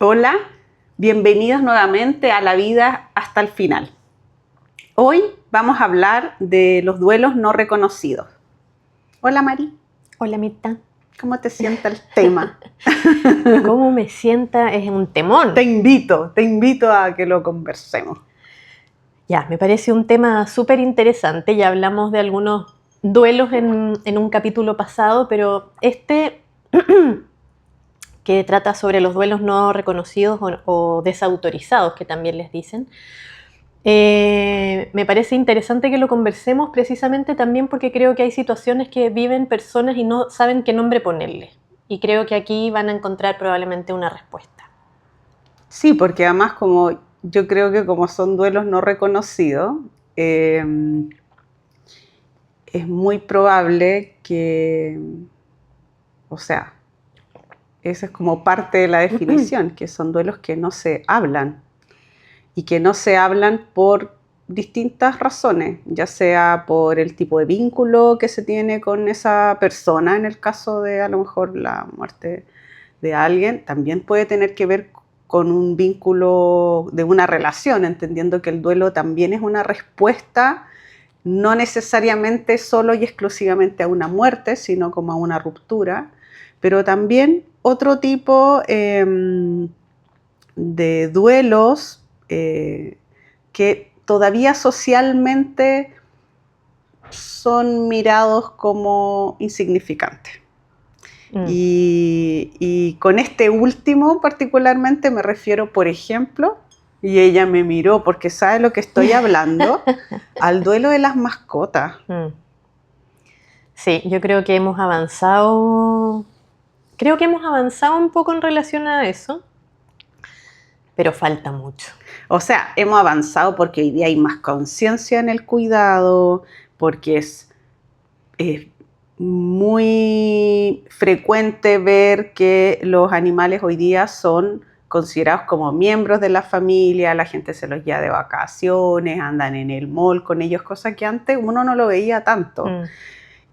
Hola, bienvenidos nuevamente a La Vida hasta el Final. Hoy vamos a hablar de los duelos no reconocidos. Hola Mari, Hola, Mirta. ¿cómo te sienta el tema? ¿Cómo me sienta? Es un temón. Te invito a que lo conversemos. Ya, me parece un tema súper interesante. Ya hablamos de algunos duelos en un capítulo pasado, pero este que trata sobre los duelos no reconocidos o desautorizados, que también les dicen, me parece interesante que lo conversemos precisamente también porque creo que hay situaciones que viven personas y no saben qué nombre ponerle. Y creo que aquí van a encontrar probablemente una respuesta. Sí, porque además yo creo que como son duelos no reconocidos, eh, es muy probable que, o sea, esa es como parte de la definición, que son duelos que no se hablan. Y que no se hablan por distintas razones, ya sea por el tipo de vínculo que se tiene con esa persona, en el caso de a lo mejor la muerte de alguien, también puede tener que ver con un vínculo de una relación, entendiendo que el duelo también es una respuesta no necesariamente solo y exclusivamente a una muerte, sino como a una ruptura, pero también otro tipo de duelos que todavía socialmente son mirados como insignificantes. Y con este último particularmente me refiero, por ejemplo, y ella me miró porque sabe lo que estoy hablando, al duelo de las mascotas. Sí, yo creo que hemos avanzado. Creo que hemos avanzado un poco en relación a eso, pero falta mucho. O sea, hemos avanzado porque hoy día hay más conciencia en el cuidado, porque es muy frecuente ver que los animales hoy día son considerados como miembros de la familia, la gente se los lleva de vacaciones, andan en el mall con ellos, cosa que antes uno no lo veía tanto.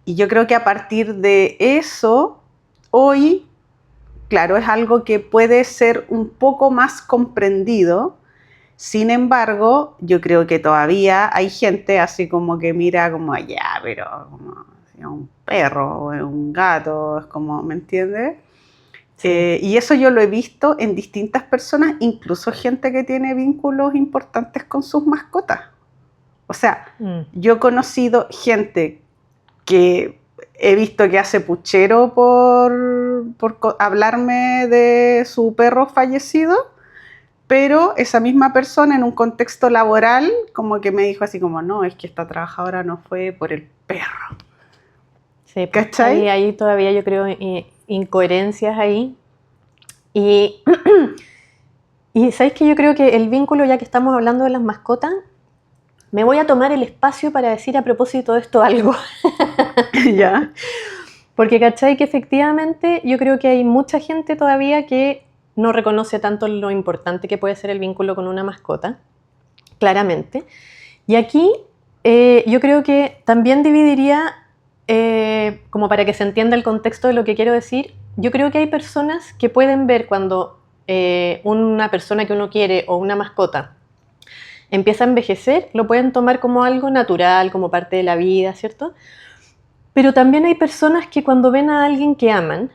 Y yo creo que a partir de eso, hoy, claro, es algo que puede ser un poco más comprendido. Sin embargo, yo creo que todavía hay gente así como que mira como allá, pero como si es un perro o es un gato, es como, ¿me entiendes? Sí. Y eso yo lo he visto en distintas personas, incluso gente que tiene vínculos importantes con sus mascotas. O sea, yo he conocido gente que he visto que hace puchero por hablarme de su perro fallecido, pero esa misma persona en un contexto laboral como que me dijo así como, no, es que esta trabajadora no fue por el perro. Sí, pues, ¿Cachai? hay todavía yo creo incoherencias ahí. Y, y sabes que yo creo que el vínculo, ya que estamos hablando de las mascotas, me voy a tomar el espacio para decir a propósito de esto algo. Ya. Porque, ¿cachai? Que efectivamente yo creo que hay mucha gente todavía que no reconoce tanto lo importante que puede ser el vínculo con una mascota, claramente. Y aquí yo creo que también dividiría, como para que se entienda el contexto de lo que quiero decir, yo creo que hay personas que pueden ver cuando una persona que uno quiere o una mascota empieza a envejecer, lo pueden tomar como algo natural, como parte de la vida, ¿cierto? Pero también hay personas que cuando ven a alguien que aman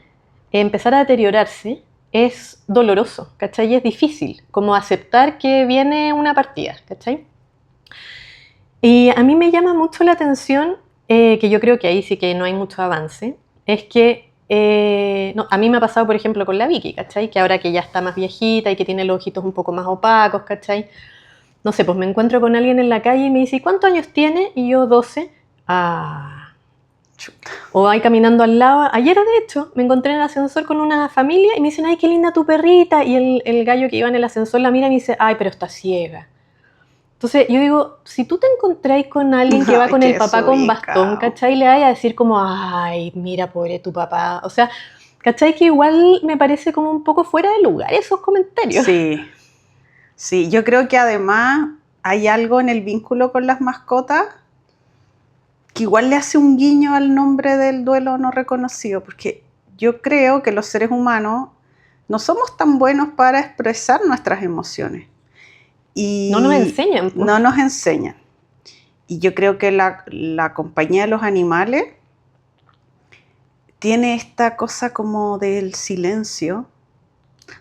empezar a deteriorarse, es doloroso, ¿cachai? Es difícil, como aceptar que viene una partida, ¿cachai? Y a mí me llama mucho la atención, que yo creo que ahí sí que no hay mucho avance, es que no, a mí me ha pasado, por ejemplo, con la Vicky, ¿cachai? Que ahora que ya está más viejita y que tiene los ojitos un poco más opacos, ¿cachai? No sé, pues me encuentro con alguien en la calle y me dice, ¿y cuántos años tiene? Y yo 12. Ah. Chuta. O ahí caminando al lado. Ayer, de hecho, me encontré en el ascensor con una familia y me dicen, ay, qué linda tu perrita. Y el gallo que iba en el ascensor la mira y me dice, ay, pero está ciega. Entonces yo digo, si tú te encontráis con alguien que va Ay, con el qué papá con bastón, desubicado. ¿cachai? Le vaya a decir como, ay, mira, pobre tu papá. O sea, ¿cachai? Que igual me parece como un poco fuera de lugar esos comentarios. Sí, sí, yo creo que además hay algo en el vínculo con las mascotas que igual le hace un guiño al nombre del duelo no reconocido, porque yo creo que los seres humanos no somos tan buenos para expresar nuestras emociones. Y no nos enseñan. Pues. No nos enseñan. Y yo creo que la compañía de los animales tiene esta cosa como del silencio,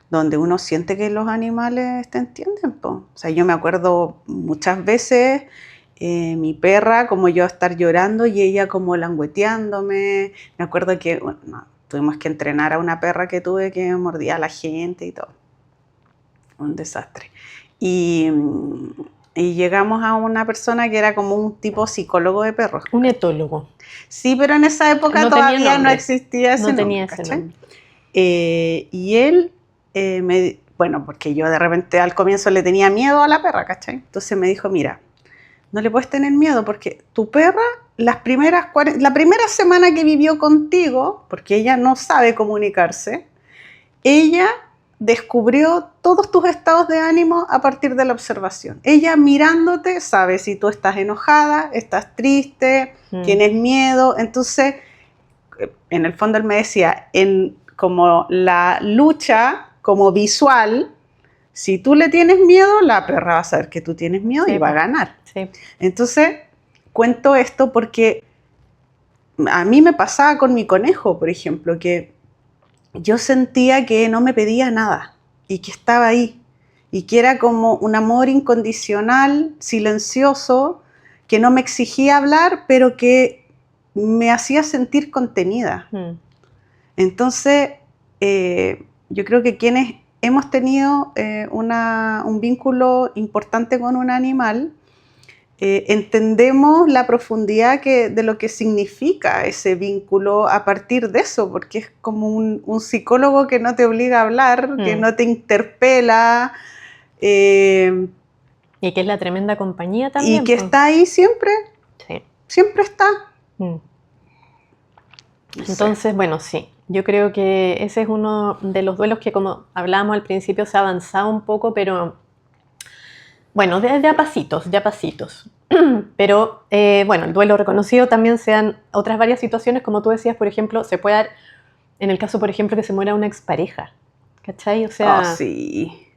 donde uno siente que los animales te entienden. Po. O sea, yo me acuerdo muchas veces mi perra, como yo estar llorando y ella como langueteándome. Me acuerdo que bueno, tuvimos que entrenar a una perra que tuve que mordía a la gente y todo. Un desastre. Y llegamos a una persona que era como un tipo psicólogo de perros. Un etólogo. Sí, pero en esa época todavía no existía ese nombre. Tenía ese nombre. Y él, bueno, porque yo de repente al comienzo le tenía miedo a la perra, ¿cachai? Entonces me dijo, mira, no le puedes tener miedo porque tu perra, la primera semana que vivió contigo, porque ella no sabe comunicarse, ella descubrió todos tus estados de ánimo a partir de la observación. Ella mirándote sabe si tú estás enojada, estás triste, tienes miedo. Entonces, en el fondo él me decía, como la lucha como visual, si tú le tienes miedo, la perra va a saber que tú tienes miedo y va a ganar. Sí. Entonces, cuento esto porque a mí me pasaba con mi conejo, por ejemplo, que yo sentía que no me pedía nada y que estaba ahí y que era como un amor incondicional, silencioso, que no me exigía hablar, pero que me hacía sentir contenida. Entonces, yo creo que quienes hemos tenido un vínculo importante con un animal, entendemos la profundidad de lo que significa ese vínculo a partir de eso, porque es como un psicólogo que no te obliga a hablar, que no te interpela. Y que es la tremenda compañía también. Y que está ahí siempre. Sí. Siempre está. Entonces, bueno, sí. Yo creo que ese es uno de los duelos que, como hablábamos al principio, se ha avanzado un poco, pero bueno, de a pasitos. Pero, bueno, el duelo reconocido también se dan otras varias situaciones, como tú decías, por ejemplo, se puede dar, en el caso, por ejemplo, que se muera una expareja, ¿cachai? O sea... Oh, sí.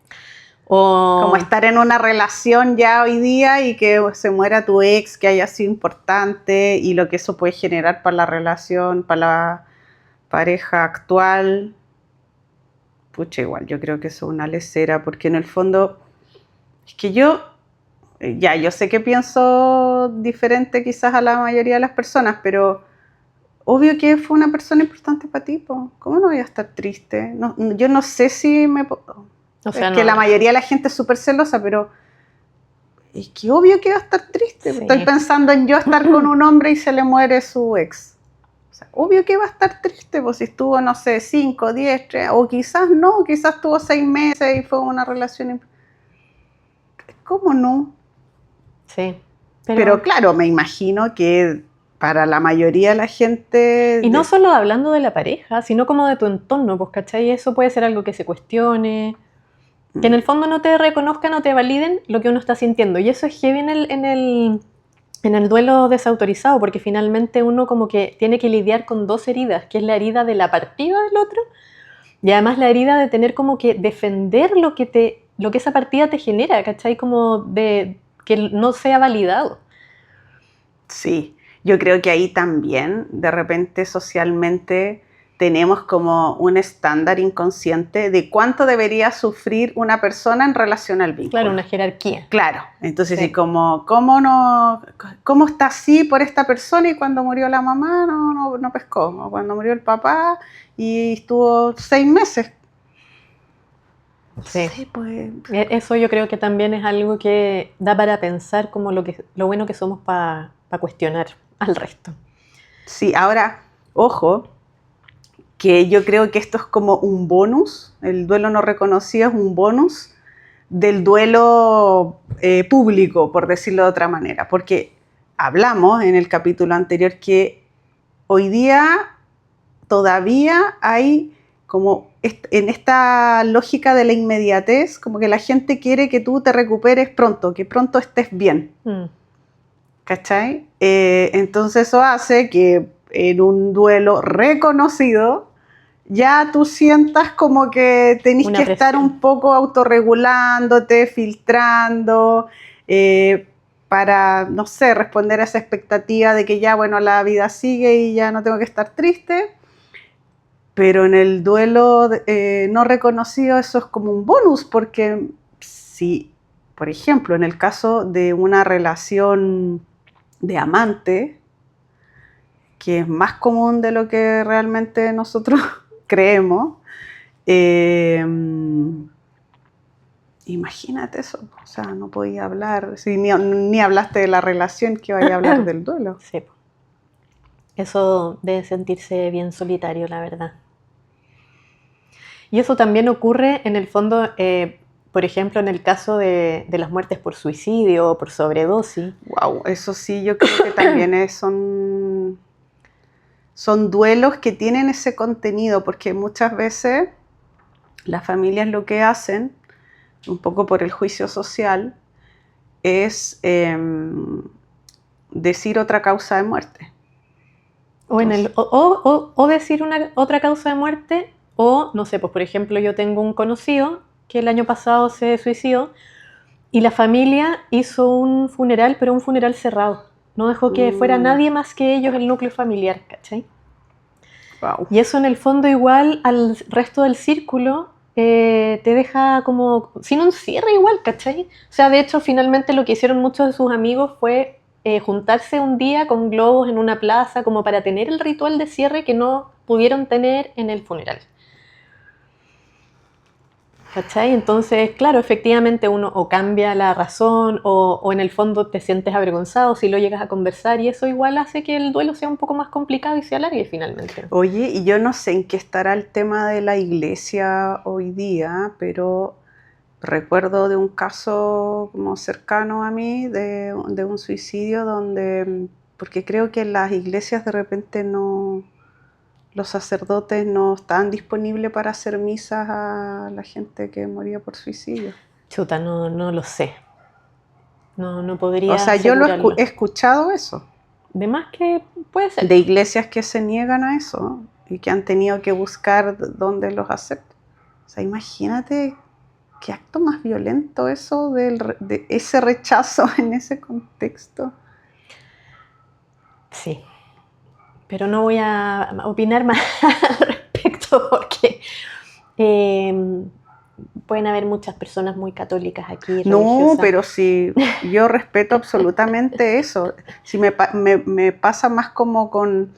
Como estar en una relación ya hoy día y que se muera tu ex, que haya sido importante, y lo que eso puede generar para la relación, para la pareja actual. Pucha, igual, yo creo que eso es una lesera, porque en el fondo, es que yo sé que pienso diferente quizás a la mayoría de las personas, pero obvio que fue una persona importante para ti, po. ¿Cómo no voy a estar triste? No, yo no sé si me... O sea, es que la mayoría de la gente es súper celosa, pero es que obvio que va a estar triste. Sí. Estoy pensando en yo estar con un hombre y se le muere su ex. O sea, obvio que va a estar triste, pues si estuvo, no sé, 5, 10, 3, o quizás no, quizás estuvo 6 meses y fue una relación. ¿Cómo no? Sí. Pero claro, me imagino que para la mayoría de la gente... Y no solo hablando de la pareja, sino como de tu entorno, pues, ¿cachai? Eso puede ser algo que se cuestione, que en el fondo no te reconozcan o te validen lo que uno está sintiendo. Y eso es heavy en el duelo desautorizado, porque finalmente uno como que tiene que lidiar con dos heridas, que es la herida de la partida del otro y además la herida de tener como que defender lo que esa partida te genera, ¿cachai? Como de que no sea validado. Sí, yo creo que ahí también de repente socialmente tenemos como un estándar inconsciente de cuánto debería sufrir una persona en relación al vínculo. Claro, una jerarquía. Claro, entonces sí. ¿Cómo está así por esta persona y cuando murió la mamá no pescó? O cuando murió el papá y estuvo 6 meses. Sí. Sí, pues. Eso yo creo que también es algo que da para pensar como lo bueno que somos para cuestionar al resto. Sí, ahora, ojo, que yo creo que esto es como un bonus, el duelo no reconocido es un bonus del duelo público, por decirlo de otra manera, porque hablamos en el capítulo anterior que hoy día todavía hay como en esta lógica de la inmediatez, como que la gente quiere que tú te recuperes pronto, que pronto estés bien. ¿Cachai? Entonces eso hace que en un duelo reconocido ya tú sientas como que tenés Una que estar presión. un poco autorregulándote, filtrando, para, no sé, responder a esa expectativa de que ya, bueno, la vida sigue y ya no tengo que estar triste. Pero en el duelo no reconocido eso es como un bonus, porque si, por ejemplo, en el caso de una relación de amante, que es más común de lo que realmente nosotros creemos, eh, imagínate eso, o sea, no podía hablar, si ni hablaste de la relación, que vaya a hablar del duelo. Sí, po. Eso debe sentirse bien solitario, la verdad. Y eso también ocurre en el fondo, por ejemplo, en el caso de las muertes por suicidio o por sobredosis. Wow, eso sí, yo creo que también son duelos que tienen ese contenido, porque muchas veces las familias lo que hacen, un poco por el juicio social, es decir otra causa de muerte. O, Entonces, o decir otra causa de muerte, o no sé, pues por ejemplo, yo tengo un conocido que el año pasado se suicidó y la familia hizo un funeral, pero un funeral cerrado. No dejó que fuera nadie más que ellos, el núcleo familiar, ¿cachai? wow. Y eso en el fondo igual al resto del círculo te deja como sin un cierre igual, ¿cachai? O sea, de hecho, finalmente lo que hicieron muchos de sus amigos fue juntarse un día con globos en una plaza como para tener el ritual de cierre que no pudieron tener en el funeral. ¿Cachai? Entonces, claro, efectivamente uno o cambia la razón o en el fondo te sientes avergonzado si lo llegas a conversar y eso igual hace que el duelo sea un poco más complicado y se alargue finalmente. Oye, y yo no sé en qué estará el tema de la iglesia hoy día, pero recuerdo de un caso como cercano a mí, de un suicidio donde, porque creo que en las iglesias de repente no, los sacerdotes no estaban disponibles para hacer misas a la gente que moría por suicidio. Chuta, no lo sé. No O podría sea, yo asegurarlo. he escuchado eso, De más que puede ser. de iglesias que se niegan a eso, ¿no? Y que han tenido que buscar dónde los acepten. O sea, imagínate qué acto más violento eso de ese rechazo en ese contexto. Sí. Pero no voy a opinar más al respecto porque pueden haber muchas personas muy católicas aquí, No, religiosas. pero sí, yo respeto absolutamente eso. Si me pasa más como con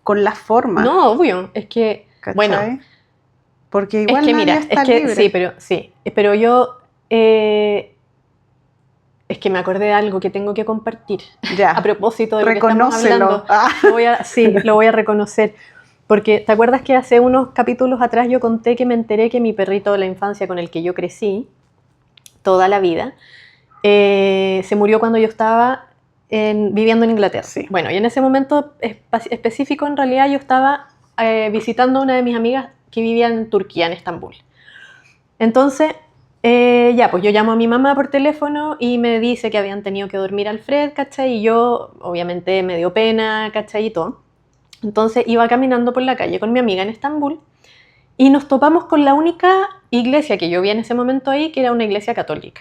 la forma, No, obvio. Es que, ¿cachai? bueno, Porque es igual que nadie mira, está es que libre. sí, pero yo es que me acordé de algo que tengo que compartir Ya, a propósito de lo que estamos reconócelo. hablando. Ah. Sí, lo voy a reconocer. Porque, ¿te acuerdas que hace unos capítulos atrás yo conté que me enteré que mi perrito de la infancia con el que yo crecí toda la vida, se murió cuando yo estaba viviendo en Inglaterra? Sí. Bueno, y en ese momento específico en realidad yo estaba visitando a una de mis amigas que vivía en Turquía, en Estambul. Entonces, ya, pues yo llamo a mi mamá por teléfono y me dice que habían tenido que dormir Alfred, ¿cachai? Y yo, obviamente, me dio pena, ¿cachai? Y todo. Entonces iba caminando por la calle con mi amiga en Estambul y nos topamos con la única iglesia que yo vi en ese momento ahí, que era una iglesia católica.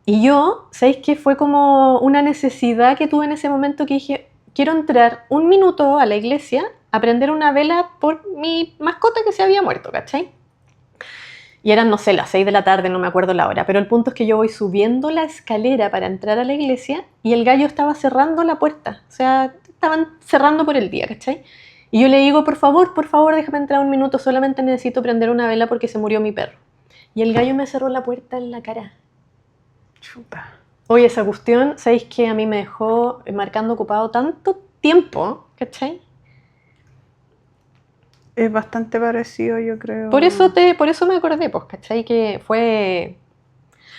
Y yo, ¿sabéis qué? Fue como una necesidad que tuve en ese momento que dije, quiero entrar un minuto a la iglesia a prender una vela por mi mascota que se había muerto, ¿cachai? Y eran, no sé, las 6 de la tarde, no me acuerdo la hora, pero el punto es que yo voy subiendo la escalera para entrar a la iglesia y el gallo estaba cerrando la puerta, o sea, estaban cerrando por el día, ¿cachai? Y yo le digo, por favor, déjame entrar un minuto, solamente necesito prender una vela porque se murió mi perro. Y el gallo me cerró la puerta en la cara. Chuta. Oye, esa cuestión, ¿sabéis que a mí me dejó marcando ocupado tanto tiempo, ¿cachai? Es bastante parecido, yo creo. Por eso me acordé, pues, ¿cachai? Que fue...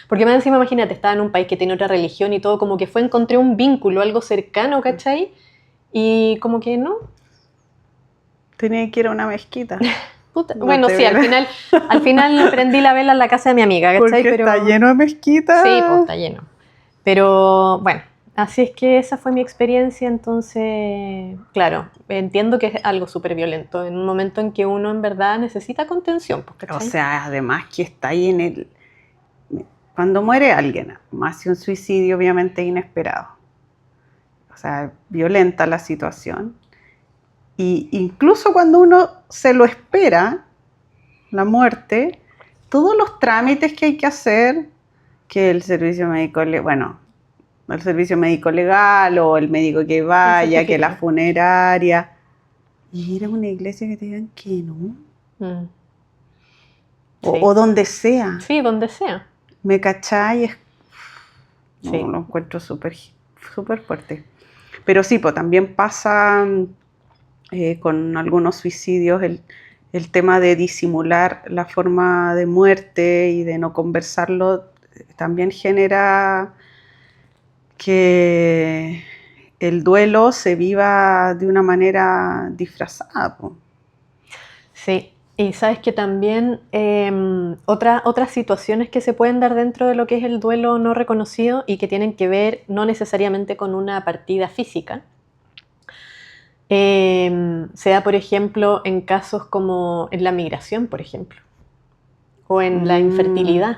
Porque más encima, imagínate, estaba en un país que tiene otra religión y todo, como que encontré un vínculo, algo cercano, ¿cachai? Y como que no. Tenía que ir a una mezquita. Puta. No Bueno, te sí, al final prendí la vela en la casa de mi amiga, ¿cachai? Porque está lleno de mezquitas. Sí, pues está lleno. Pero bueno, Así es que esa fue mi experiencia, entonces, claro, entiendo que es algo súper violento, en un momento en que uno en verdad necesita contención, pues, O ¿cachai? sea, además que está ahí en el... Cuando muere alguien, más que un suicidio obviamente inesperado. O sea, violenta la situación. Y incluso cuando uno se lo espera, la muerte, todos los trámites que hay que hacer, que el servicio médico, bueno, el servicio médico legal o el médico que vaya, que la certificado. funeraria, y ir a una iglesia que te digan que no, Mm, o, sí. o donde sea, Sí, donde sea. ¿me cachai? Sí. No, lo encuentro súper súper fuerte. Pero sí, pues también pasa con algunos suicidios el tema de disimular la forma de muerte y de no conversarlo, también genera que el duelo se viva de una manera disfrazada, po. Sí, y sabes que también otras situaciones que se pueden dar dentro de lo que es el duelo no reconocido y que tienen que ver no necesariamente con una partida física. Se da, por ejemplo, en casos como en la migración, por ejemplo, o en la Mm, infertilidad,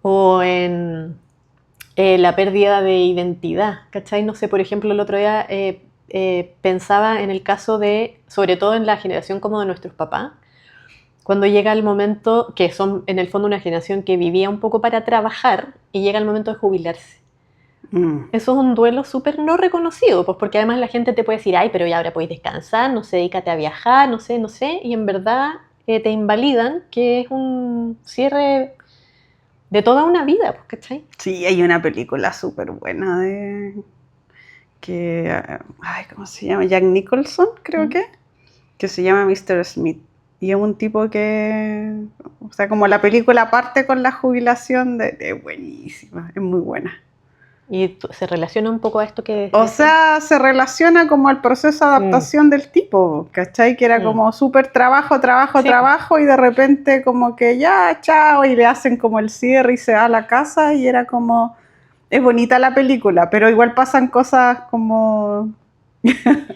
o en la pérdida de identidad, ¿cachai? No sé, por ejemplo, el otro día pensaba en el caso de, sobre todo en la generación como de nuestros papás, cuando llega el momento, que son en el fondo una generación que vivía un poco para trabajar y llega el momento de jubilarse. mm. Eso es un duelo súper no reconocido, pues porque además la gente te puede decir, ay, pero ya ahora puedes descansar, no sé, dedícate a viajar, no sé, no sé, y en verdad te invalidan, que es un cierre de toda una vida, pues, ¿cachai? Sí, hay una película súper buena ay, ¿cómo se llama? Jack Nicholson, creo ¿Mm? que se llama Mr. Smith. Y es un tipo que, o sea, como la película parte con la jubilación, buenísima, es muy buena. Y se relaciona un poco a esto que O decías. sea, se relaciona como al proceso de Mm, adaptación del tipo, ¿cachai? Que era mm. como súper trabajo, trabajo, Sí, pues. trabajo y de repente como que ya, chao, y le hacen como el cierre y se va a la casa y era como, es bonita la película, pero igual pasan cosas como,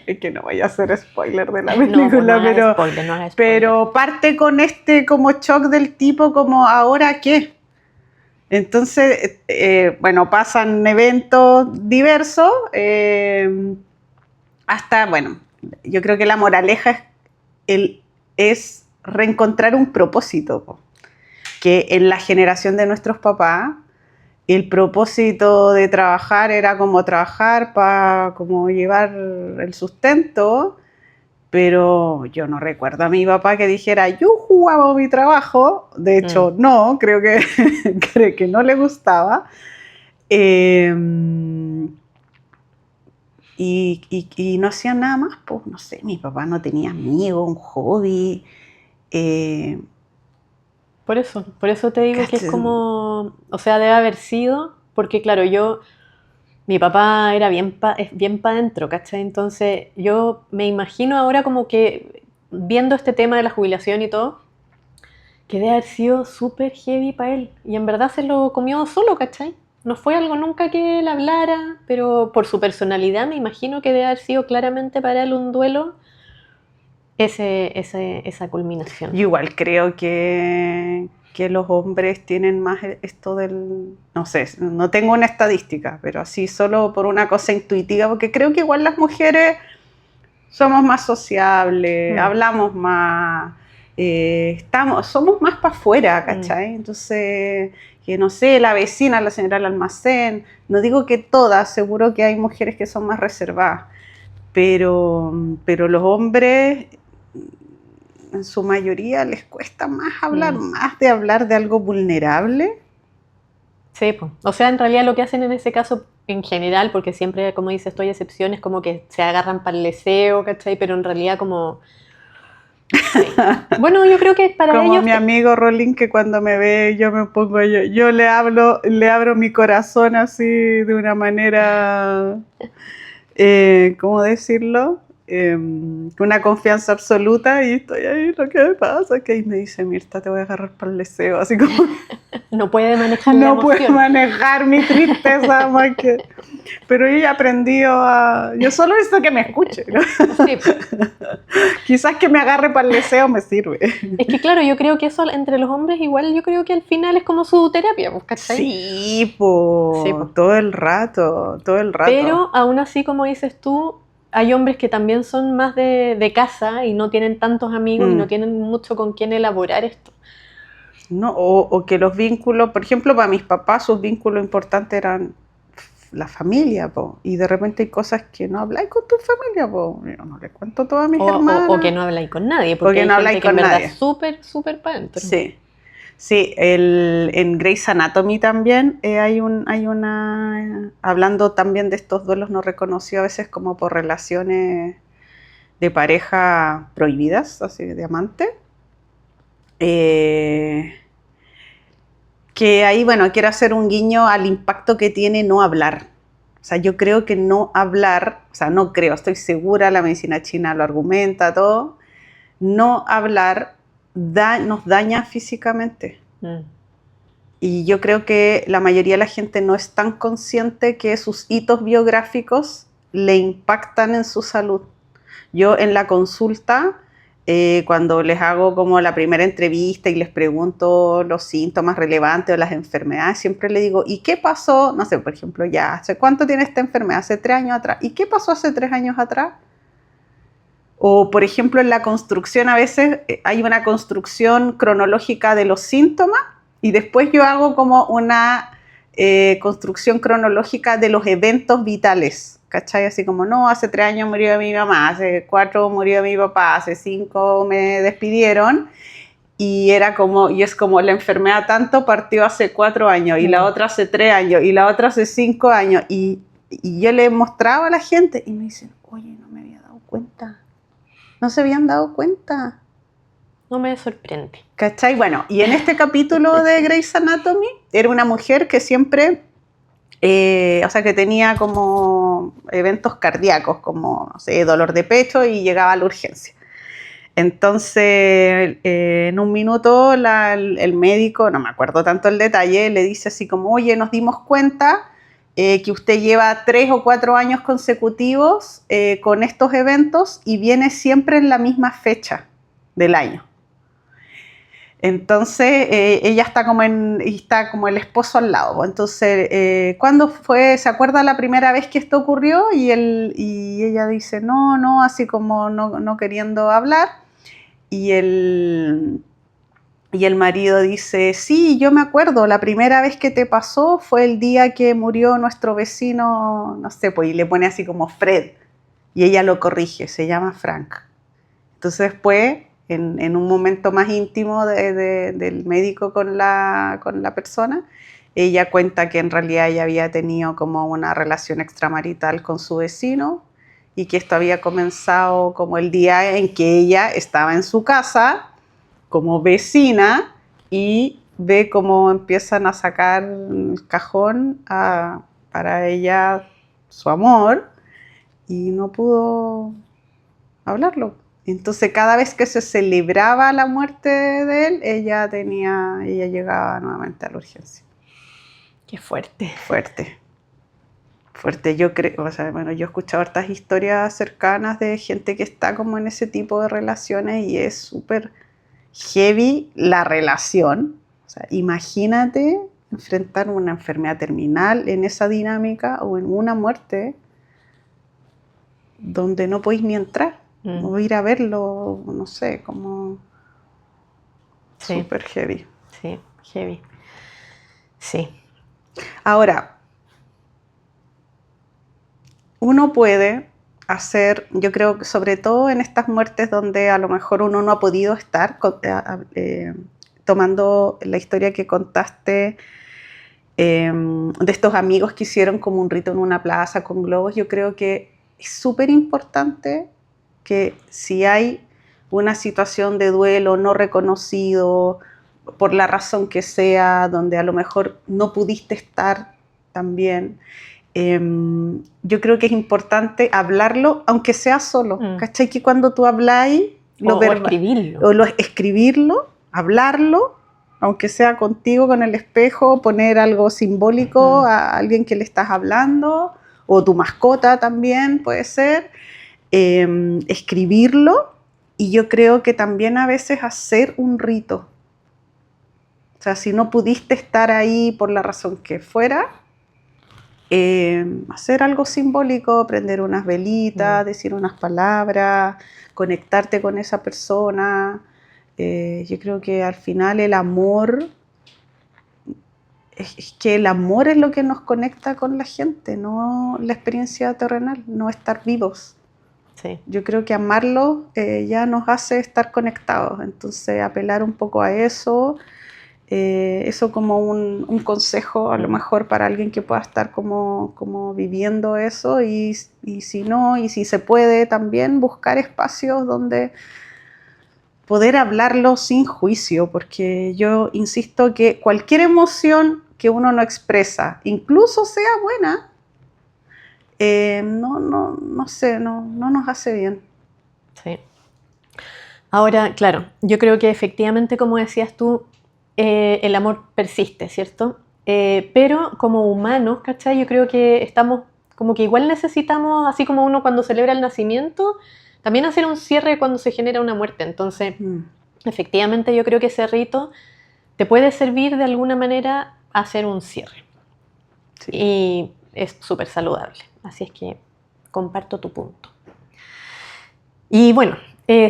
es que no voy a hacer spoiler de la No, pues no película, hagas spoiler, no hagas spoiler. pero parte con este como shock del tipo como, ¿ahora qué? Entonces, bueno, pasan eventos diversos, hasta, bueno, yo creo que la moraleja es reencontrar un propósito, po. Que en la generación de nuestros papás, el propósito de trabajar era como trabajar para como llevar el sustento, pero yo no recuerdo a mi papá que dijera, yo jugaba mi trabajo, de Mm. hecho no, creo que, creo que no le gustaba. Eh, y no hacía nada más, pues no sé, mi papá no tenía amigos, un hobby. Eh, Por eso te digo que es como, o sea, debe haber sido, porque claro, mi papá era es bien para adentro, ¿cachai? Entonces yo me imagino ahora como que viendo este tema de la jubilación y todo, que debe haber sido súper heavy para él. Y en verdad se lo comió solo, ¿cachai? No fue algo nunca que él hablara, pero por su personalidad me imagino que debe haber sido claramente para él un duelo esa culminación. Yo igual creo que los hombres tienen más esto del, no sé, no tengo una estadística, pero así solo por una cosa intuitiva, porque creo que igual las mujeres somos más sociables, Mm, hablamos más, somos más para afuera, mm. ¿cachai? Entonces, que no sé, la vecina, la señora del almacén, no digo que todas, seguro que hay mujeres que son más reservadas, pero los hombres en su mayoría les cuesta más hablar, Mm. más de hablar de algo vulnerable. Sí, pues. O sea, en realidad lo que hacen en ese caso, en general, porque siempre, como dices, esto hay excepciones, como que se agarran para el deseo, ¿cachai? Pero en realidad como... Sí. Bueno, yo creo que para Como ellos... mi amigo Rolín, que cuando me ve yo me pongo, yo le abro mi corazón así de una manera, ¿cómo decirlo? una confianza absoluta y estoy ahí, lo que me pasa, que ahí me dice, Mirta, te voy a agarrar para el deseo, así como No puede manejar la no emoción. puedo manejar mi tristeza más que... Pero yo ya he aprendido a... Yo solo necesito que me escuche, ¿no? Sí, pues. Quizás que me agarre para el deseo me sirve. Es que claro, yo creo que eso entre los hombres igual yo creo que al final es como su terapia, pues, ¿cachai? Sí, po, Sí, po. todo el rato, todo el rato. Pero aún así, como dices tú, hay hombres que también son más de casa y no tienen tantos amigos y no tienen mucho con quién elaborar esto. No, o que los vínculos, por ejemplo, para mis papás sus vínculos importantes eran la familia, po, y de repente hay cosas que no habláis con tu familia, po. Yo no les cuento todas mis hermanas. O que no habláis con nadie, porque que hay no gente habláis que en con verdad nadie. es súper, súper para adentro. Sí, sí, en Grey's Anatomy también hay una, hablando también de estos duelos no reconocidos, a veces como por relaciones de pareja prohibidas, así de amante. Que ahí, bueno, quiero hacer un guiño al impacto que tiene no hablar. O sea, yo creo que no hablar, o sea, no creo, estoy segura, la medicina china lo argumenta, todo, no hablar nos daña físicamente. Y yo creo que la mayoría de la gente no es tan consciente que sus hitos biográficos le impactan en su salud. Yo en la consulta, cuando les hago como la primera entrevista y les pregunto los síntomas relevantes o las enfermedades, siempre le digo, ¿y qué pasó? No sé, por ejemplo, ya, ¿hace cuánto tiene esta enfermedad? Hace 3 años atrás. ¿Y qué pasó hace 3 años atrás? O, por ejemplo, en la construcción a veces hay una construcción cronológica de los síntomas y después yo hago como una construcción cronológica de los eventos vitales. ¿Cachai? Así como, no, hace 3 años murió mi mamá, hace 4 murió mi papá, hace 5 me despidieron. Y era como, y es como la enfermedad tanto partió hace 4 años, y la otra hace 3 años, y la otra hace 5 años. Y yo le mostraba a la gente y me dicen, oye, no me había dado cuenta. No se habían dado cuenta. No me sorprende. ¿Cachai? Bueno, y en este capítulo de Grey's Anatomy era una mujer que siempre, o sea, que tenía como eventos cardíacos, como, no sé, dolor de pecho y llegaba a la urgencia. Entonces, en un minuto el médico, no me acuerdo tanto el detalle, le dice así como, oye, nos dimos cuenta que usted lleva 3 o 4 años consecutivos con estos eventos y viene siempre en la misma fecha del año. Entonces, ella está como el esposo al lado. Entonces, ¿cuándo fue? ¿Se acuerda la primera vez que esto ocurrió? Y ella dice, no, así como no queriendo hablar. Y el marido dice, sí, yo me acuerdo, la primera vez que te pasó fue el día que murió nuestro vecino, no sé, pues, y le pone así como Fred. Y ella lo corrige, se llama Frank. Entonces después, en un momento más íntimo del médico con la persona, ella cuenta que en realidad ella había tenido como una relación extramarital con su vecino y que esto había comenzado como el día en que ella estaba en su casa como vecina y ve cómo empiezan a sacar el cajón para ella su amor y no pudo hablarlo. Entonces cada vez que se celebraba la muerte de él, ella llegaba nuevamente a la urgencia. Qué fuerte. Fuerte, yo creo, o sea, bueno, yo he escuchado hartas historias cercanas de gente que está como en ese tipo de relaciones y es súper heavy la relación. O sea, imagínate enfrentar una enfermedad terminal en esa dinámica o en una muerte donde no podéis ni entrar o ir a verlo, no sé, como sí. Súper heavy. Sí, heavy. Sí. Ahora, uno puede hacer, yo creo que sobre todo en estas muertes donde a lo mejor uno no ha podido estar, tomando la historia que contaste de estos amigos que hicieron como un rito en una plaza con globos, yo creo que es súper importante que si hay una situación de duelo no reconocido, por la razón que sea, donde a lo mejor no pudiste estar también, yo creo que es importante hablarlo, aunque sea solo. ¿Cachai? Que cuando tú habláis, o escribirlo. O escribirlo, hablarlo, aunque sea contigo con el espejo, poner algo simbólico a alguien que le estás hablando, o tu mascota también puede ser, escribirlo, y yo creo que también a veces hacer un rito. O sea, si no pudiste estar ahí por la razón que fuera, hacer algo simbólico, prender unas velitas, decir unas palabras, conectarte con esa persona. Yo creo que al final el amor, es que el amor es lo que nos conecta con la gente, no la experiencia terrenal, no estar vivos. Sí. Yo creo que amarlo ya nos hace estar conectados, entonces apelar un poco a eso. Eso como un consejo a lo mejor para alguien que pueda estar como viviendo eso, y si no, y si se puede también buscar espacios donde poder hablarlo sin juicio, porque yo insisto que cualquier emoción que uno no expresa, incluso sea buena, no sé, no nos hace bien. Sí. Ahora, claro, yo creo que efectivamente, como decías tú, el amor persiste, ¿cierto? Pero como humanos, ¿cachai? Yo creo que estamos, como que igual necesitamos, así como uno cuando celebra el nacimiento, también hacer un cierre cuando se genera una muerte. Entonces, efectivamente yo creo que ese rito te puede servir de alguna manera a hacer un cierre. Sí. Y es súper saludable. Así es que comparto tu punto. Y bueno,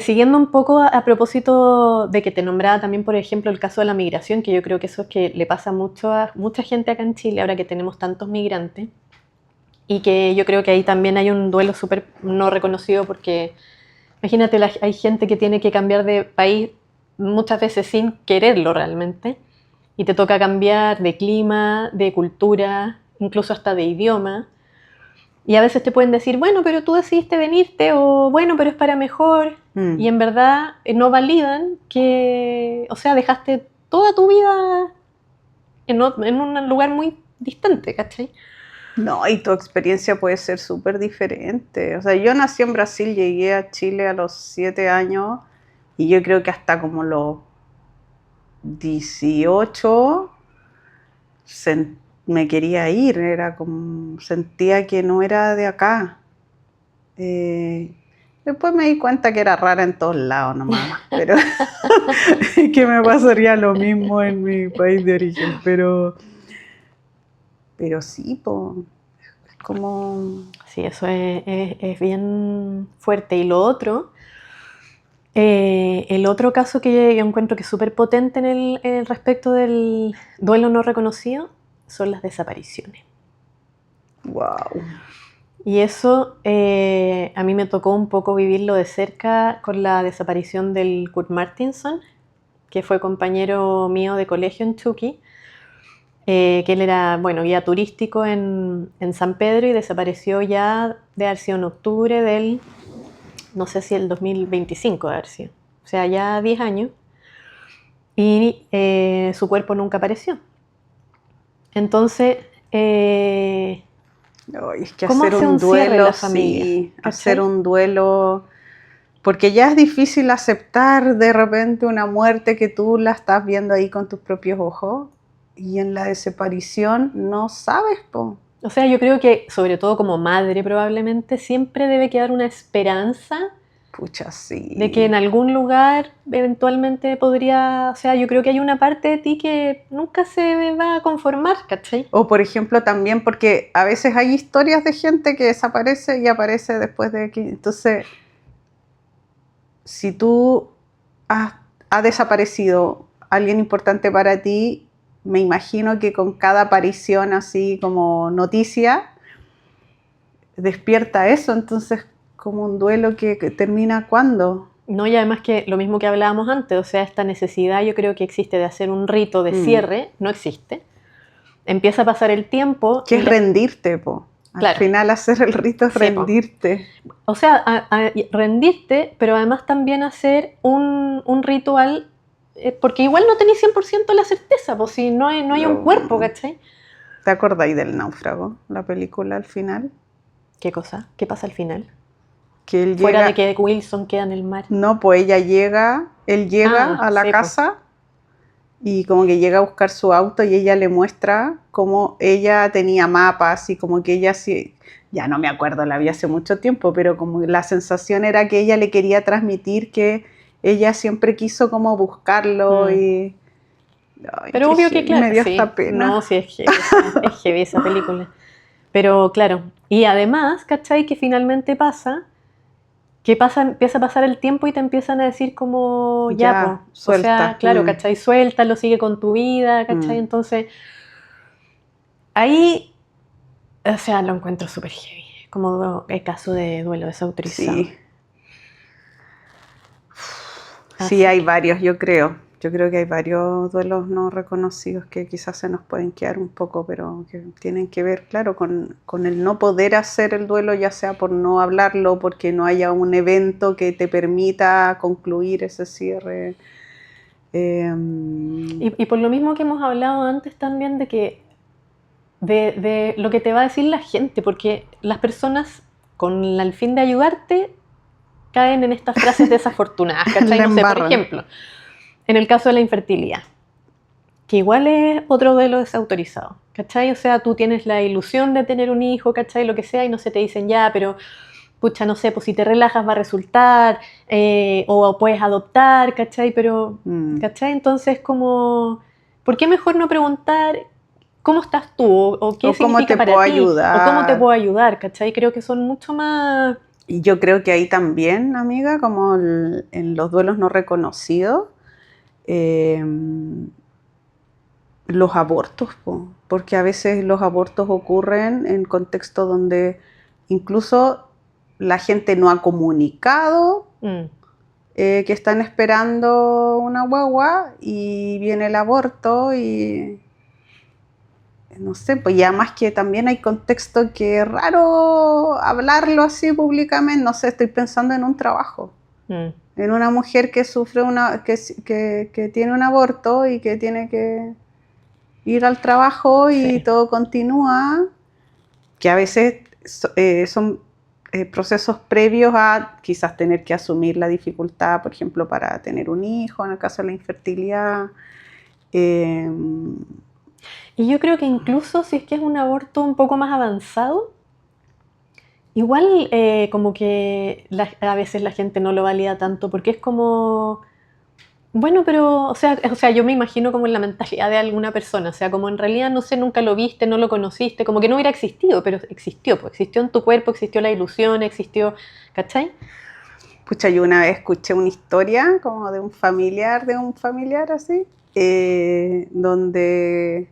siguiendo un poco a propósito de que te nombraba también, por ejemplo, el caso de la migración, que yo creo que eso es que le pasa mucho a mucha gente acá en Chile, ahora que tenemos tantos migrantes, y que yo creo que ahí también hay un duelo súper no reconocido, porque imagínate, hay gente que tiene que cambiar de país muchas veces sin quererlo realmente, y te toca cambiar de clima, de cultura, incluso hasta de idioma. Y a veces te pueden decir, bueno, pero tú decidiste venirte, o bueno, pero es para mejor. Y en verdad no validan que, o sea, dejaste toda tu vida en un lugar muy distante, ¿cachai? No, y tu experiencia puede ser súper diferente. O sea, yo nací en Brasil, llegué a Chile a los 7 años, y yo creo que hasta como los 18 me quería ir, era como, sentía que no era de acá. Después me di cuenta que era rara en todos lados nomás, pero que me pasaría lo mismo en mi país de origen, pero sí, es como... Sí, eso es bien fuerte. Y lo otro, el otro caso que yo encuentro que es súper potente en el respecto del duelo no reconocido son las desapariciones. Wow. Y eso a mí me tocó un poco vivirlo de cerca con la desaparición del Kurt Martinson, que fue compañero mío de colegio en Chucky, que él era, bueno, guía turístico en San Pedro, y desapareció ya de haber sido en octubre del, no sé si el 2025 de haber sido, o sea, ya 10 años, y su cuerpo nunca apareció. Entonces... es que hacer un duelo, sí, hacer un duelo, porque ya es difícil aceptar de repente una muerte que tú la estás viendo ahí con tus propios ojos, y en la desaparición no sabes, po. O sea, yo creo que, sobre todo como madre probablemente, siempre debe quedar una esperanza. Pucha, sí. De que en algún lugar eventualmente podría, o sea, yo creo que hay una parte de ti que nunca se va a conformar, ¿cachai? O por ejemplo también porque a veces hay historias de gente que desaparece y aparece después de que... Entonces, si tú ha desaparecido alguien importante para ti, me imagino que con cada aparición así como noticia, despierta eso, entonces como un duelo que termina ¿cuándo? No, y además que lo mismo que hablábamos antes, o sea, esta necesidad yo creo que existe de hacer un rito de cierre, no existe. Empieza a pasar el tiempo. Que es rendirte, po. Al final hacer el rito es rendirte. O sea, a rendirte, pero además también hacer un ritual, porque igual no tenés 100% la certeza, pues si no hay un cuerpo, ¿cachai? ¿Te acordáis del náufrago, la película al final? ¿Qué cosa? ¿Qué pasa al final? Que él Fuera llega, de que Wilson queda en el mar. no, pues él llega a la sí, casa y como que llega a buscar su auto y ella le muestra cómo ella tenía mapas y como que ella sí, ya no me acuerdo, la vi hace mucho tiempo, pero como la sensación era que ella le quería transmitir que ella siempre quiso como buscarlo y... Ay, Pero obvio que, me claro, dio sí, esta pena. no, sí, es heavy esa película. Pero claro, y además, ¿cachai? Que finalmente empieza a pasar el tiempo y te empiezan a decir como, ya, pues, Ya, o sea, suelta. claro, ¿cachai? Suéltalo, sigue con tu vida, ¿cachai? Entonces, ahí, o sea, lo encuentro súper heavy, como el caso de duelo desautorizado. Sí. Así Sí, hay que, varios, yo creo. Yo creo que hay varios duelos no reconocidos que quizás se nos pueden quedar un poco, pero que tienen que ver, claro, con el no poder hacer el duelo, ya sea por no hablarlo, porque no haya un evento que te permita concluir ese cierre. y por lo mismo que hemos hablado antes también de que de lo que te va a decir la gente, porque las personas con el fin de ayudarte caen en estas frases desafortunadas, ¿cachai? La No sé, por embarran. ejemplo, en el caso de la infertilidad, que igual es otro duelo desautorizado, ¿cachai? O sea, tú tienes la ilusión de tener un hijo, ¿cachai? Lo que sea, y no se te dicen ya, pero pucha, no sé, pues si te relajas va a resultar, o puedes adoptar, ¿cachai? Pero, ¿cachai? Entonces, como, ¿por qué mejor no preguntar cómo estás tú, o qué O cómo significa te puedo para ti, o cómo te ayudar. puedo ayudar, ¿cachai? Creo que son mucho más... Y yo creo que ahí también, amiga, como en los duelos no reconocidos, eh, los abortos, porque a veces los abortos ocurren en contextos donde incluso la gente no ha comunicado que están esperando una guagua y viene el aborto y no sé, pues ya más que también hay contexto que es raro hablarlo así públicamente, no sé, estoy pensando en un trabajo. En una mujer que sufre que tiene un aborto y que tiene que ir al trabajo y Sí. todo continúa, que a veces son procesos previos a quizás tener que asumir la dificultad, por ejemplo, para tener un hijo, en el caso de la infertilidad. Y yo creo que incluso si es que es un aborto un poco más avanzado, igual como que a veces la gente no lo valida tanto, porque es como, bueno, pero, o sea, yo me imagino como en la mentalidad de alguna persona, o sea, como en realidad, no sé, nunca lo viste, no lo conociste, como que no hubiera existido, pero existió, pues existió en tu cuerpo, existió la ilusión, existió, ¿cachai? Pucha, yo una vez escuché una historia como de un familiar así, donde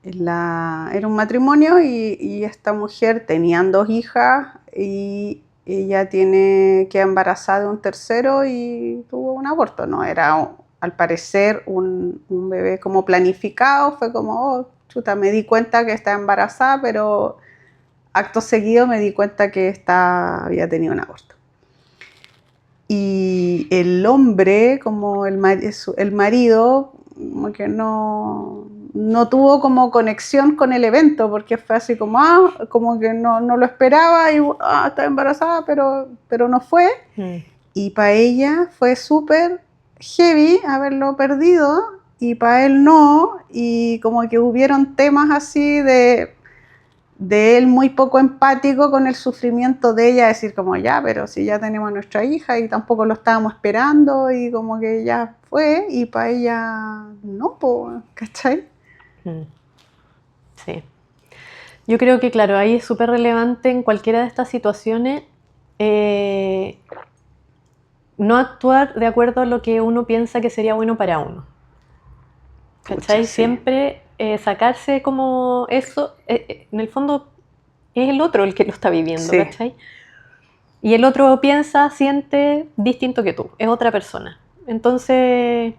era un matrimonio y esta mujer tenían 2 hijas y ella queda embarazada de un tercero y tuvo un aborto. No era, al parecer, un bebé como planificado. Fue como, oh, chuta, me di cuenta que estaba embarazada, pero acto seguido me di cuenta que había tenido un aborto. Y el hombre, como el marido, como que no tuvo como conexión con el evento, porque fue así como, como que no lo esperaba y estaba embarazada, pero no fue. Y para ella fue súper heavy haberlo perdido y para él no, y como que hubieron temas así de él muy poco empático con el sufrimiento de ella, decir como ya, pero si ya tenemos a nuestra hija y tampoco lo estábamos esperando y como que ya fue y para ella no, ¿cachai? Sí. Yo creo que, claro, ahí es súper relevante en cualquiera de estas situaciones no actuar de acuerdo a lo que uno piensa que sería bueno para uno. ¿Cachai? Pucha, sí. Siempre sacarse como eso, en el fondo es el otro el que lo está viviendo, Sí. ¿cachai? Y el otro piensa, siente distinto que tú, es otra persona. Entonces,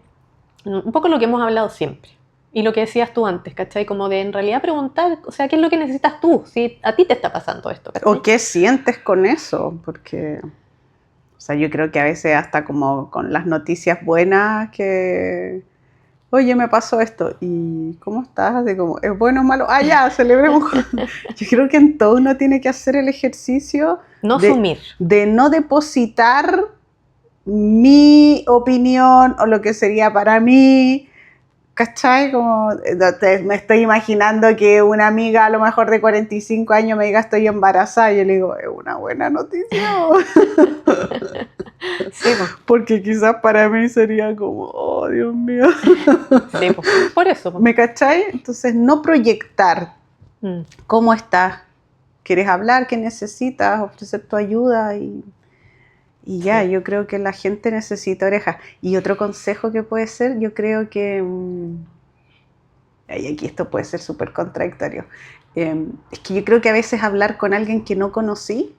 un poco lo que hemos hablado siempre. Y lo que decías tú antes, ¿cachai? Como de en realidad preguntar, o sea, ¿qué es lo que necesitas tú? Si a ti te está pasando esto, ¿cachai? ¿O qué sientes con eso? Porque, o sea, yo creo que a veces hasta como con las noticias buenas oye, me pasó esto, ¿y cómo estás? Así como, ¿es bueno o malo? Ah, ya, celebremos. Yo creo que en todo uno tiene que hacer el ejercicio No asumir. de no depositar mi opinión o lo que sería para mí, ¿cachai? Como me estoy imaginando que una amiga a lo mejor de 45 años me diga estoy embarazada y yo le digo, es una buena noticia. Sí, po. Porque quizás para mí sería como, oh, Dios mío. Sí, po. Por eso. Po. ¿Me cachai? Entonces, no proyectar cómo estás. ¿Quieres hablar? ¿Qué necesitas? Ofrecer tu ayuda y ya, Sí. yo creo que la gente necesita orejas. Y otro consejo que puede ser, yo creo que, y aquí esto puede ser súper contradictorio, es que yo creo que a veces hablar con alguien que no conocí,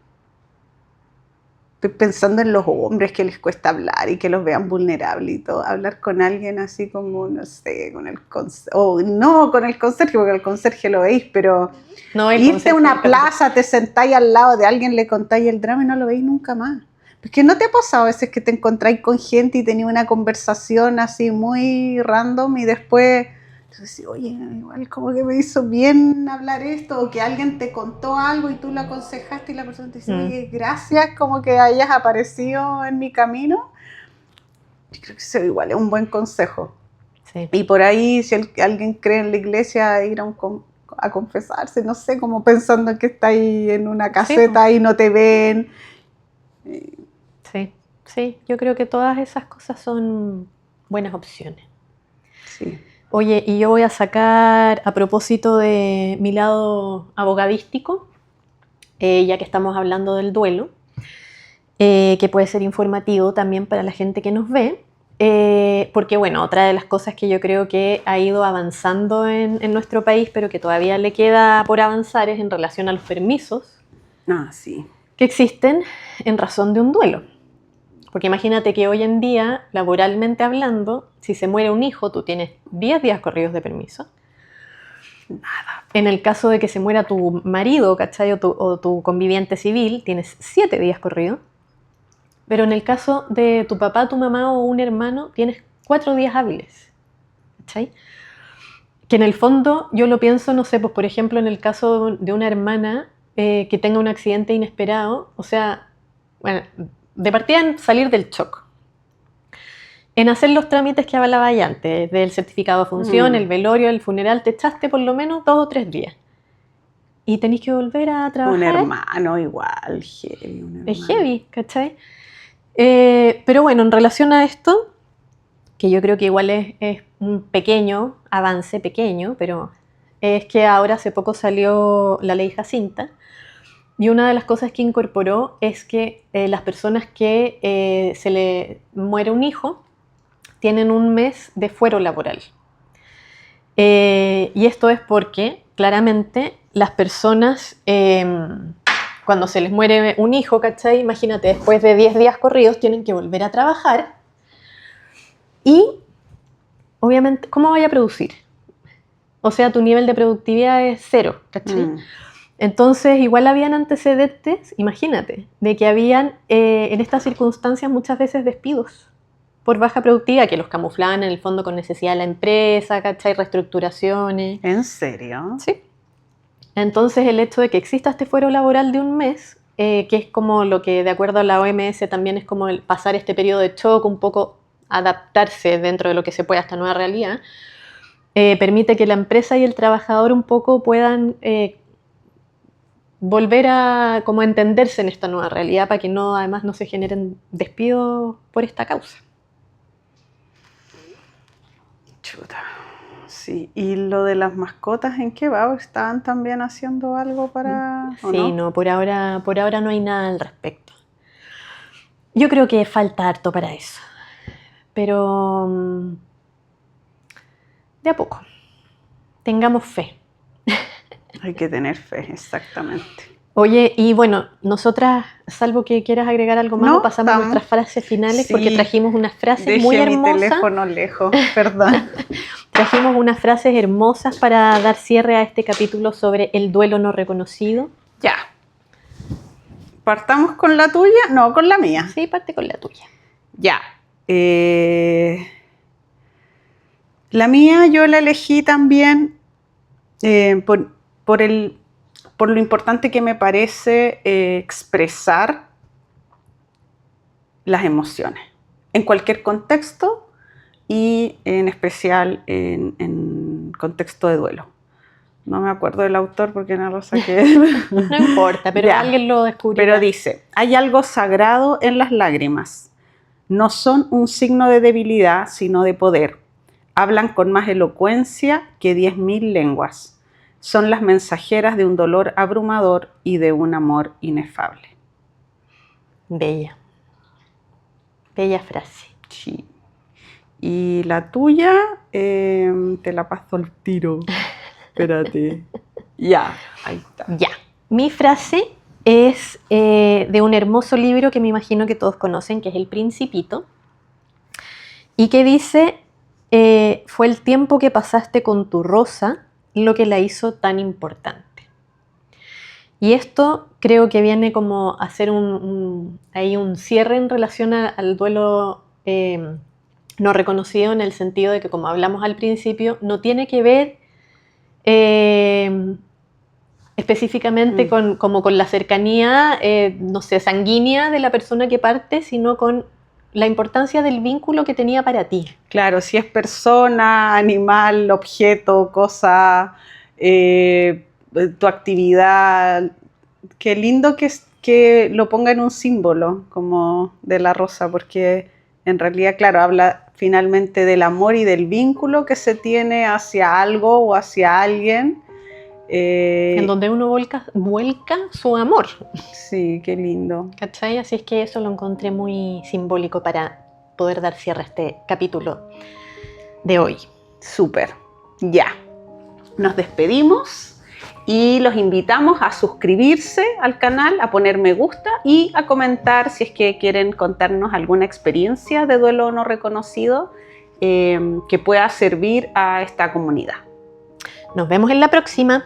estoy pensando en los hombres que les cuesta hablar y que los vean vulnerables y todo, hablar con alguien así como, no sé, con el conserje, o no con el conserje, porque el conserje lo veis, pero No, el irte a consejo una del plaza, te sentáis al lado de alguien, le contáis el drama y no lo veis nunca más. Porque no te ha pasado a veces que te encontráis con gente y tenéis una conversación así muy random y después tú decís, oye, igual como que me hizo bien hablar esto, o que alguien te contó algo y tú lo aconsejaste y la persona te dice, oye, gracias, como que hayas aparecido en mi camino. Yo creo que eso igual es un buen consejo. Sí. Y por ahí, si alguien cree en la iglesia, ir a confesarse, no sé, como pensando que está ahí en una caseta Sí, y no te ven. sí, sí, yo creo que todas esas cosas son buenas opciones. Sí. Oye, y yo voy a sacar, a propósito de mi lado abogadístico, ya que estamos hablando del duelo, que puede ser informativo también para la gente que nos ve, porque bueno, otra de las cosas que yo creo que ha ido avanzando en nuestro país, pero que todavía le queda por avanzar, es en relación a los permisos Ah, sí. que existen en razón de un duelo. Porque imagínate que hoy en día, laboralmente hablando, si se muere un hijo, tú tienes 10 días corridos de permiso. Nada. En el caso de que se muera tu marido, ¿cachai? O tu conviviente civil, tienes 7 días corridos. Pero en el caso de tu papá, tu mamá o un hermano, tienes 4 días hábiles. ¿Cachai? Que en el fondo yo lo pienso, no sé, pues por ejemplo en el caso de una hermana que tenga un accidente inesperado, o sea, bueno, de partida en salir del shock, en hacer los trámites que hablaba ya antes, del certificado de función, el velorio, el funeral, te echaste por lo menos 2 o 3 días. Y tenéis que volver a Un trabajar, hermano igual, heavy, un es hermano. heavy, ¿cachai? Pero bueno, en relación a esto, que yo creo que igual es un pequeño avance, pequeño, pero es que ahora hace poco salió la ley Jacinta, y una de las cosas que incorporó es que las personas que se le muere un hijo tienen un mes de fuero laboral. Y esto es porque claramente las personas, cuando se les muere un hijo, ¿cachai? Imagínate, después de 10 días corridos tienen que volver a trabajar y obviamente, ¿cómo vaya a producir? O sea, tu nivel de productividad es cero, ¿cachai? Entonces, igual habían antecedentes, imagínate, de que habían en estas circunstancias muchas veces despidos por baja productividad, que los camuflaban en el fondo con necesidad de la empresa, ¿cachai? Reestructuraciones. ¿En serio? Sí. Entonces, el hecho de que exista este fuero laboral de un mes, que es como lo que de acuerdo a la OMS también es como el pasar este periodo de shock, un poco adaptarse dentro de lo que se puede a esta nueva realidad, permite que la empresa y el trabajador un poco puedan volver a como a entenderse en esta nueva realidad para que no, además no se generen despidos por esta causa. Chuta. Sí, ¿y lo de las mascotas en qué va? ¿Estaban también haciendo algo para...? ¿O Sí, no? no, por ahora no hay nada al respecto. Yo creo que falta harto para eso, pero de a poco. Tengamos fe. Hay que tener fe, exactamente. Oye, y bueno, nosotras, salvo que quieras agregar algo más o No, pasamos a nuestras frases finales, porque sí, trajimos unas frases muy dejé mi hermosas. teléfono lejos, perdón. Trajimos unas frases hermosas para dar cierre a este capítulo sobre el duelo no reconocido. Ya. ¿Partamos con la tuya? No, con la mía. Sí, parte con la tuya. Ya. La mía yo la elegí también por lo importante que me parece expresar las emociones en cualquier contexto y en especial en contexto de duelo. No me acuerdo del autor porque no lo saqué. No importa, pero Ya. alguien lo descubrió. Pero dice, hay algo sagrado en las lágrimas. No son un signo de debilidad, sino de poder. Hablan con más elocuencia que 10.000 lenguas. Son las mensajeras de un dolor abrumador y de un amor inefable. Bella. Bella frase. Sí. Y la tuya, te la paso al tiro. Espérate. Ya, ahí está. Ya. Mi frase es de un hermoso libro que me imagino que todos conocen, que es El Principito, y que dice, fue el tiempo que pasaste con tu rosa lo que la hizo tan importante. Y esto creo que viene como a hacer un cierre en relación al duelo no reconocido, en el sentido de que, como hablamos al principio, no tiene que ver específicamente como con la cercanía, no sé, sanguínea de la persona que parte, sino con la importancia del vínculo que tenía para ti. Claro, si es persona, animal, objeto, cosa, tu actividad, qué lindo que lo ponga en un símbolo como de la rosa, porque en realidad, claro, habla finalmente del amor y del vínculo que se tiene hacia algo o hacia alguien. En donde uno vuelca su amor. Sí, qué lindo. ¿Cachai? Así es que eso lo encontré muy simbólico para poder dar cierre a este capítulo de hoy. Súper. Ya. Nos despedimos y los invitamos a suscribirse al canal, a poner me gusta y a comentar si es que quieren contarnos alguna experiencia de duelo no reconocido que pueda servir a esta comunidad. Nos vemos en la próxima.